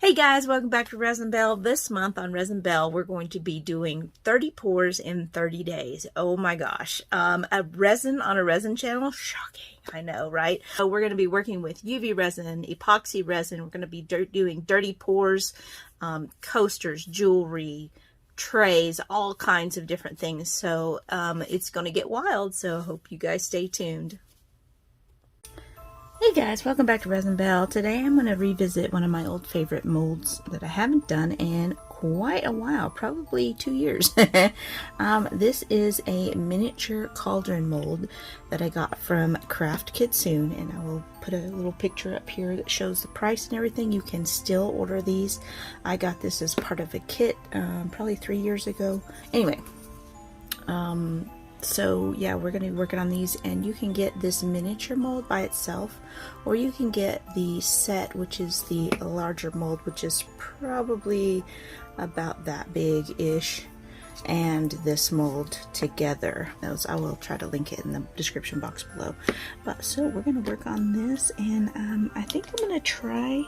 Hey guys, welcome back to Resin Bell. This month on Resin Bell, we're going to be doing 30 pours in 30 days. Oh my gosh. A resin on a resin channel? Shocking. I know, right? So we're going to be working with UV resin, epoxy resin. We're going to be doing dirty pours, coasters, jewelry, trays, all kinds of different things. So it's going to get wild. So I hope you guys stay tuned. Hey guys, welcome back to Resin Bell. Today I'm going to revisit one of my old favorite molds that I haven't done in quite a while, probably 2 years. This is a miniature cauldron mold that I got from Craft Kitsune, and I will put a little picture up here that shows the price and everything. You can still order these. I got this as part of a kit probably 3 years ago. Anyway, so yeah, we're going to be working on these, and you can get this miniature mold by itself, or you can get the set, which is the larger mold, which is probably about that big-ish, and this mold together. Those I will try to link it in the description box below. But so we're going to work on this, and I think I'm going to try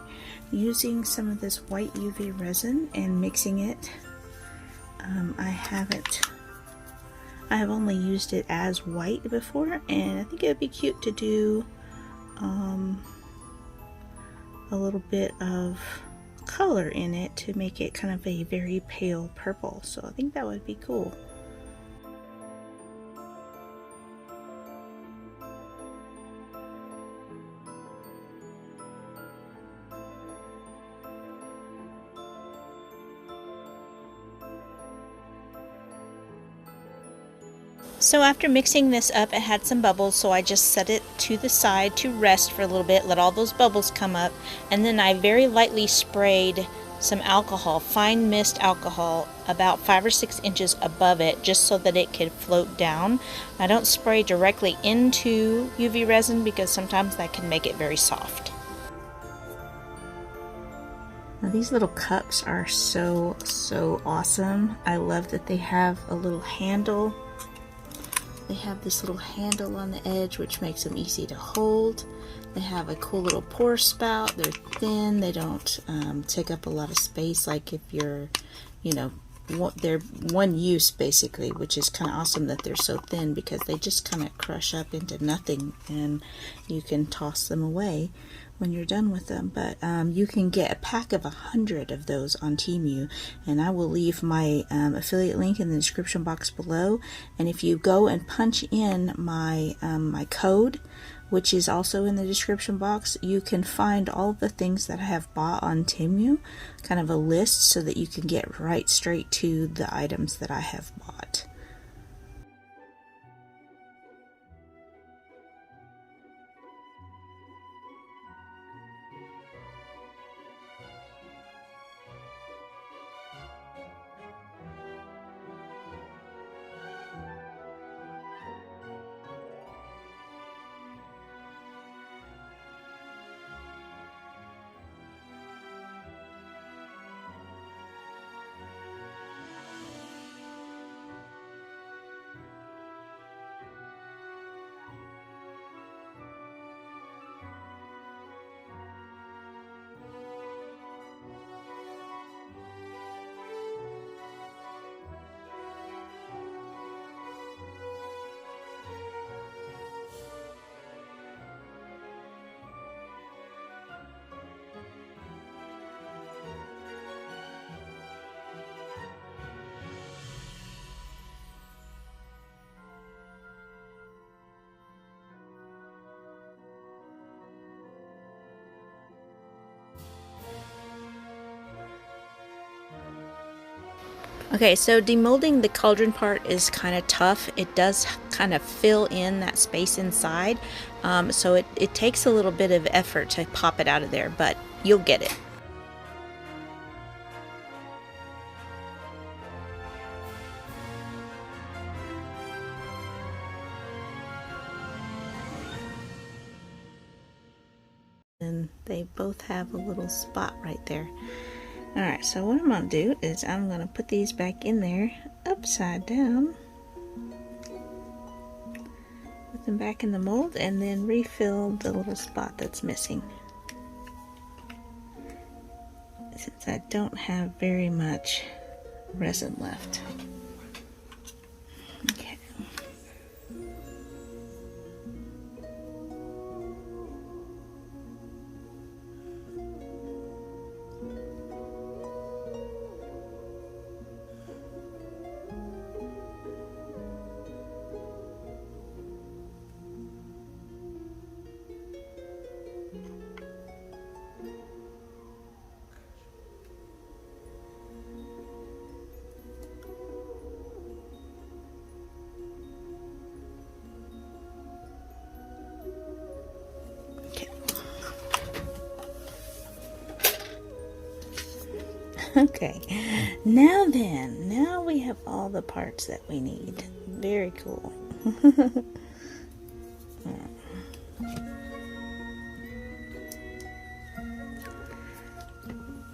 using some of this white UV resin and mixing it. I have only used it as white before, and I think it would be cute to do a little bit of color in it to make it kind of a very pale purple. So I think that would be cool. So after mixing this up, it had some bubbles, so I just set it to the side to rest for a little bit, let all those bubbles come up, and then I very lightly sprayed some alcohol, fine mist alcohol, about 5 or 6 inches above it, just so that it could float down. I don't spray directly into UV resin because sometimes that can make it very soft. Now these little cups are so awesome. I love that they have a little handle. They have this little handle on the edge, which makes them easy to hold. They have a cool little pour spout. They're thin. They don't take up a lot of space, like if you're, you know, they're one use basically, which is kind of awesome that they're so thin, because they just kind of crush up into nothing and you can toss them away when you're done with them. But you can get a pack of 100 of those on Temu, and I will leave my affiliate link in the description box below. And if you go and punch in my my code, which is also in the description box, you can find all of the things that I have bought on Temu, kind of a list, so that you can get right straight to the items that I have bought. Okay, so demolding the cauldron part is kind of tough. It does kind of fill in that space inside, so it takes a little bit of effort to pop it out of there, but you'll get it. And they both have a little spot right there. Alright, so what I'm going to do is I'm going to put these back in there upside down. Put them back in the mold and then refill the little spot that's missing. since I don't have very much resin left. Okay. Okay, now we have all the parts that we need. Very cool.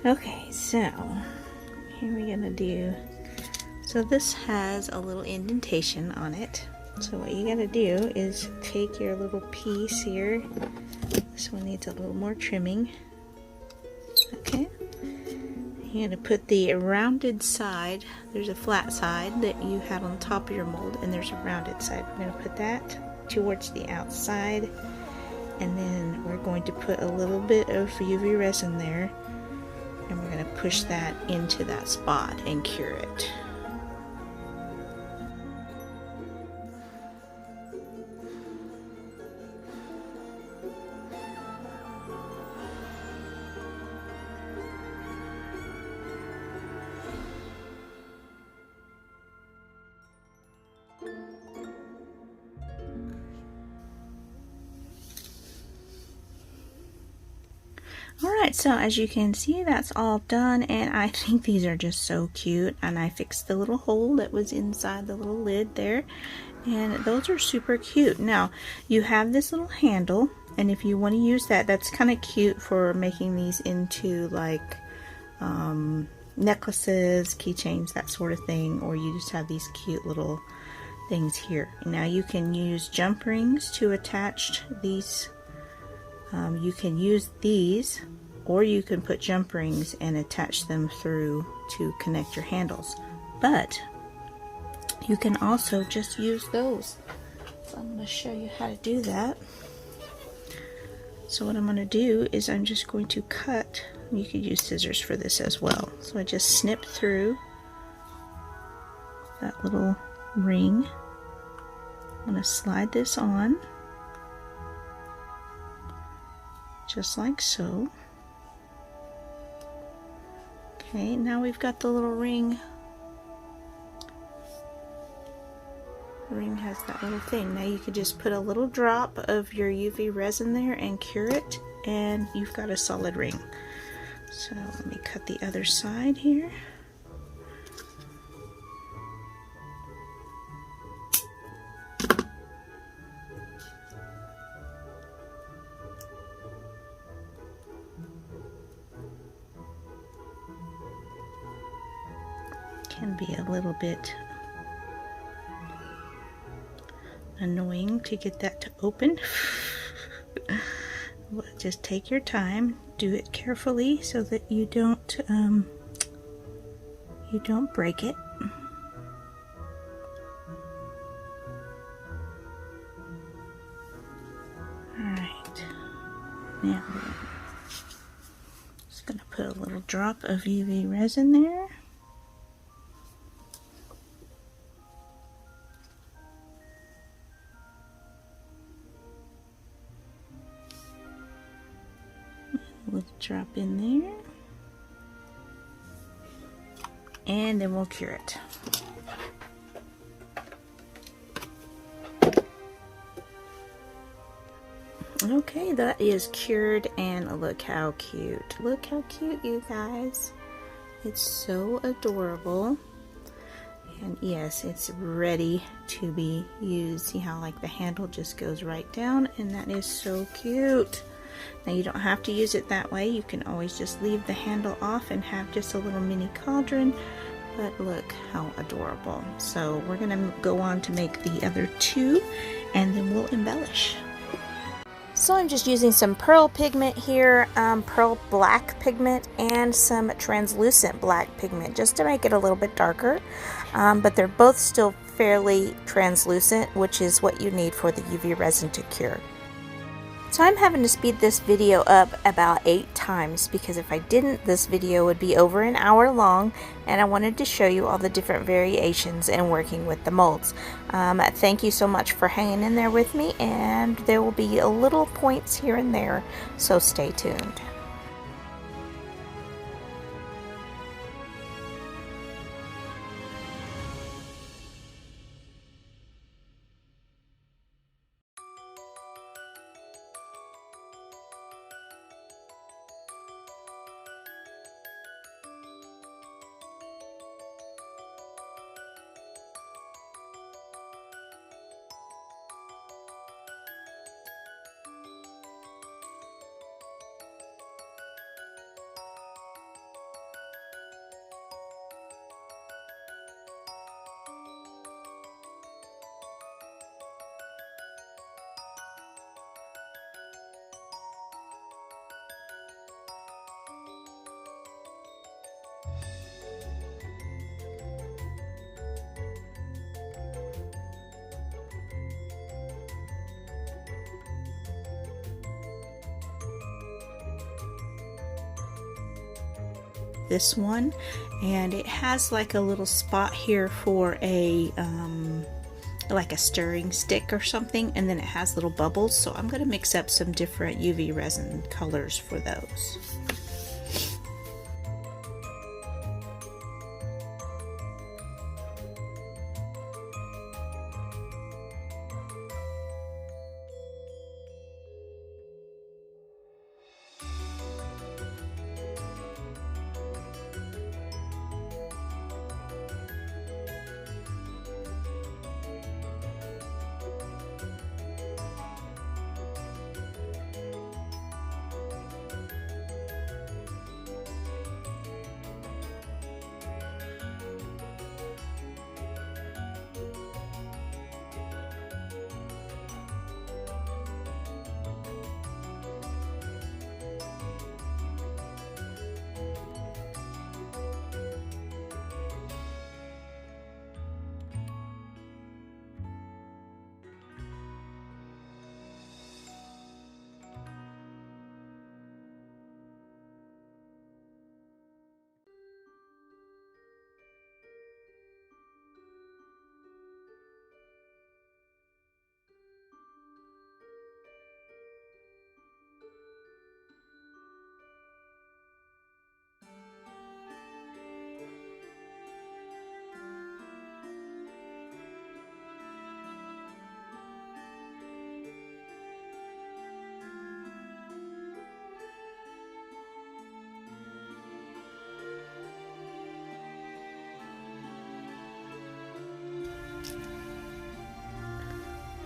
Okay, so here we're gonna do, so this has a little indentation on it. So what you gotta do is take your little piece here. This one needs a little more trimming. Okay. You're going to put the rounded side, there's a flat side that you had on top of your mold, and there's a rounded side. We're going to put that towards the outside, and then we're going to put a little bit of UV resin there, and we're going to push that into that spot and cure it. Alright, so as you can see, that's all done, and I think these are just so cute. And I fixed the little hole that was inside the little lid there, and those are super cute. Now, you have this little handle, and if you want to use that, that's kind of cute for making these into like necklaces, keychains, that sort of thing, or you just have these cute little things here. Now you can use jump rings to attach these. You can use these, or you can put jump rings and attach them through to connect your handles. But you can also just use those. So I'm going to show you how to do that. So what I'm going to do is I'm just going to cut. You could use scissors for this as well. So I just snip through that little ring. I'm going to slide this on, just like so. Okay, now we've got the little ring. The ring has that little thing. Now you could just put a little drop of your UV resin there and cure it, and you've got a solid ring. So let me cut the other side here. Can be a little bit annoying to get that to open. Just take your time, do it carefully so that you don't break it. Alright, now just going to put a little drop of UV resin there. We'll drop in there, and then we'll cure it. Okay, that is cured, and look how cute. Look how cute, you guys. It's so adorable. And yes, it's ready to be used. See how like the handle just goes right down, and that is so cute. Now you don't have to use it that way. You can always just leave the handle off and have just a little mini cauldron. But look how adorable. So we're going to go on to make the other two, and then we'll embellish. So I'm just using some pearl pigment here, pearl black pigment, and some translucent black pigment just to make it a little bit darker. But they're both still fairly translucent, which is what you need for the UV resin to cure. So I'm having to speed this video up about 8 times because if I didn't, this video would be over an hour long, and I wanted to show you all the different variations in working with the molds. Thank you so much for hanging in there with me, and there will be a little points here and there, so stay tuned. This one, and it has like a little spot here for a like a stirring stick or something, and then it has little bubbles, so I'm going to mix up some different UV resin colors for those.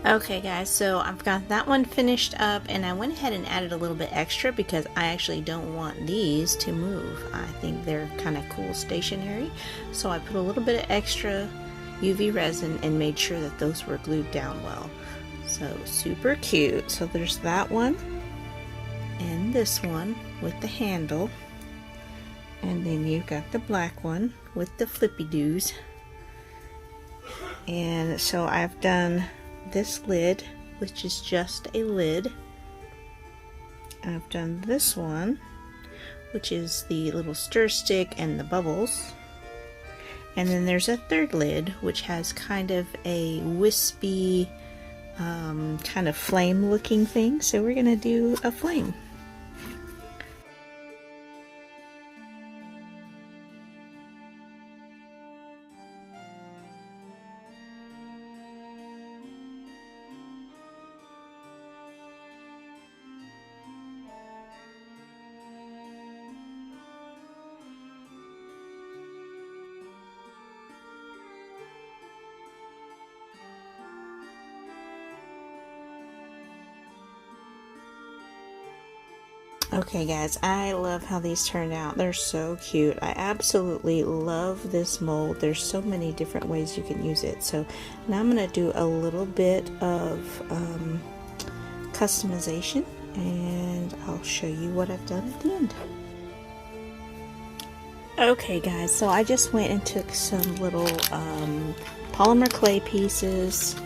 Okay guys, so I've got that one finished up, and I went ahead and added a little bit extra because I actually don't want these to move. I think they're kind of cool stationary, so I put a little bit of extra UV resin and made sure that those were glued down well. So super cute. So there's that one and this one with the handle, and then you've got the black one with the flippy doos. And so I've done this lid, which is just a lid. I've done this one, which is the little stir stick and the bubbles. And then there's a third lid, which has kind of a wispy, kind of flame looking thing. So we're gonna do a flame. Okay guys, I love how these turned out. They're so cute. I absolutely love this mold. There's so many different ways you can use it. So now I'm going to do a little bit of customization, and I'll show you what I've done at the end. Okay guys, so I just went and took some little polymer clay pieces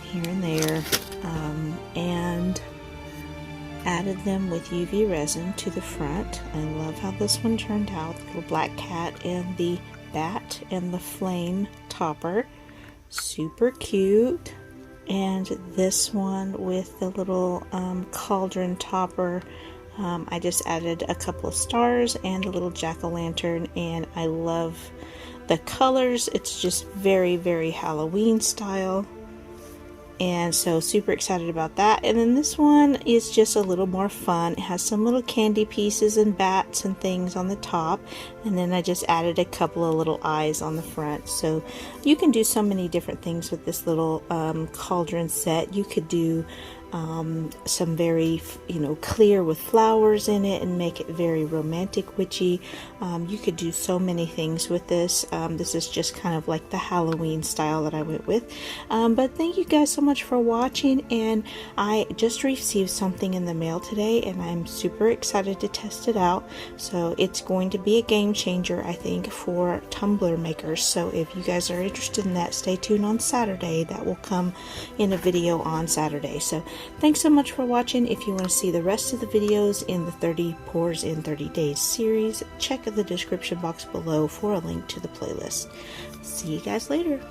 here and there and added them with UV resin to the front. I love how this one turned out. The little black cat and the bat and the flame topper. Super cute. And this one with the little cauldron topper. I just added a couple of stars and a little jack-o'-lantern, and I love the colors. It's just very, very Halloween style. And so super excited about that. And then this one is just a little more fun. It has some little candy pieces and bats and things on the top, and then I just added a couple of little eyes on the front. So you can do so many different things with this little cauldron set. You could do some very, clear with flowers in it and make it very romantic, witchy. You could do so many things with this. This is just kind of like the Halloween style that I went with. But thank you guys so much for watching, and I just received something in the mail today, and I'm super excited to test it out. So it's going to be a game changer, I think, for tumbler makers. So if you guys are interested in that, stay tuned on Saturday. That will come in a video on Saturday. So thanks so much for watching. If you want to see the rest of the videos in the 30 Pours in 30 Days series, check the description box below for a link to the playlist. See you guys later.